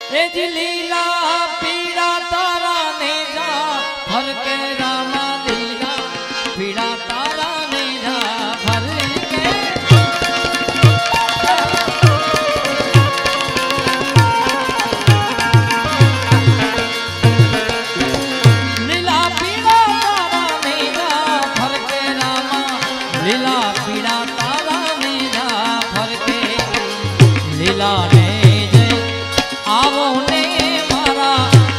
ए जी लीला पीड़ा तारा ने जा हर के रामा लीला पीड़ा तारा ने जा हर के लीला पीड़ा तारा ने जा हर के रामा लीला पीड़ा तारा ने जा हर के लीला ने आवो ने मारा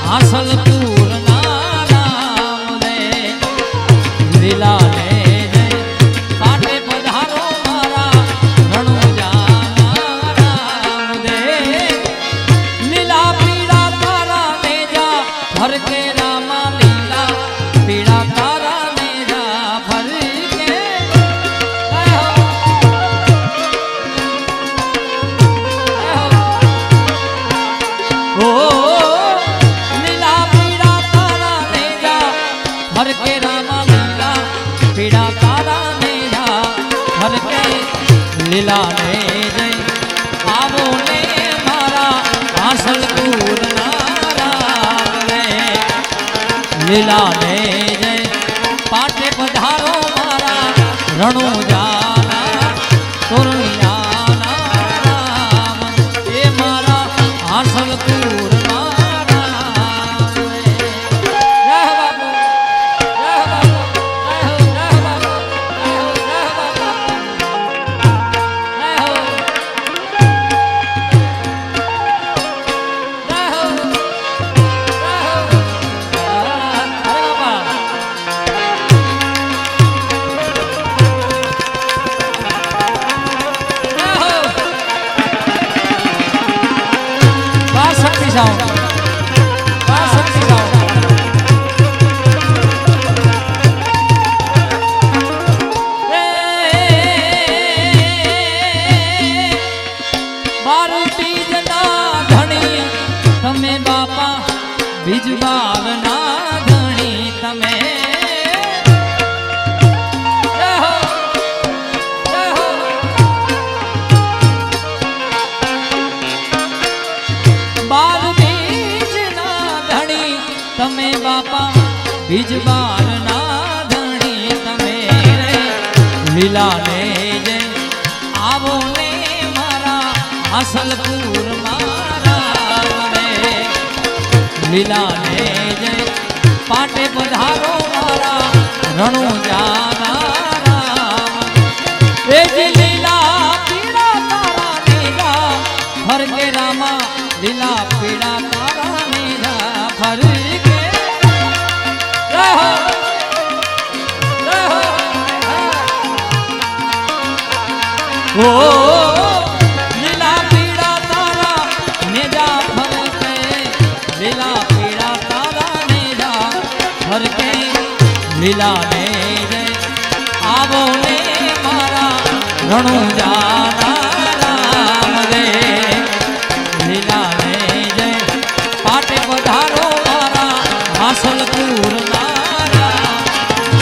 हासिल पूर्णा नाम दे लीला ने पाटे पधारो मारा रणु जाना नाम दे लीला पीड़ा तारा ने जा भर के रामा लीला पीड़ा तारा ने जा भर के ओ लीला पीड़ा तारा ने जा हर के रामा लीला पीड़ा तारा ने जा हर के लीला ने जय आवो ने मारा हासिल पूर्णा राम रे लीला ने जय पाटे पधारो मारा रणु जाना तुरनियाना राम ये मारा हासिल पूर्णा बीजबार ना धणी तमे बार बीज ना धणी तमे बापा बीजबार ना धणी तमे रे लीला ने जय आवो ने मारा हासिलपुर मारा रे लीला ने जय पाटे पधारो मारा रणु जाना राम ए जी लीला पीड़ा तारा ने जा हर के रामा लीला पीड़ा तारा ने जा हर के रहो रहो ओ लीला पीड़ा तारा ने जा हर के लीला पीड़ा तारा ने जा हर के लीला ने जय आवो ने मारा रणु जाना राम रे लीला ने जय पाटे पधारो मारा हासिल पूर्णा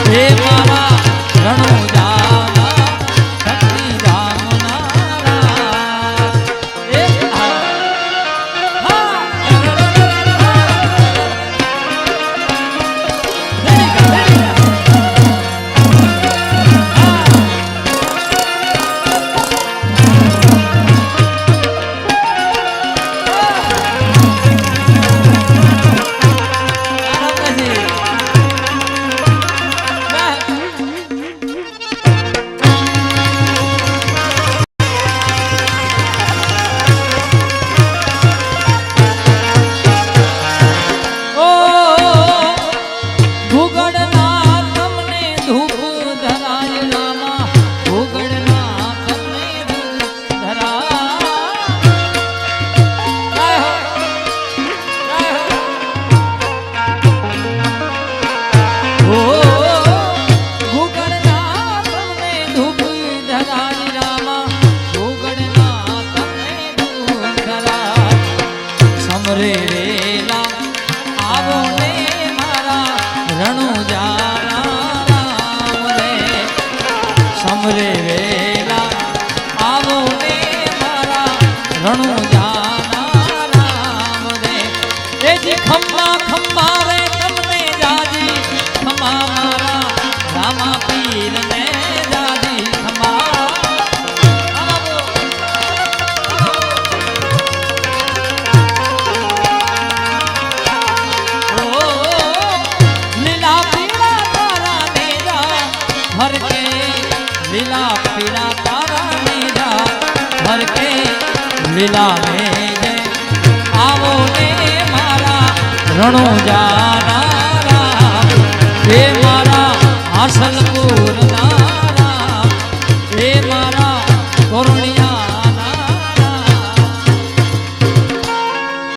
हे मारा रणु जाना शक्ति राम नारायण સમરે વેલા આવો ને મારા રણુ જાના રામ હર કે લીલા પીળા તારા ને જા હર કે લીલા ને જય આવો ને મારા રણો જાનારા હે મારા હાસલ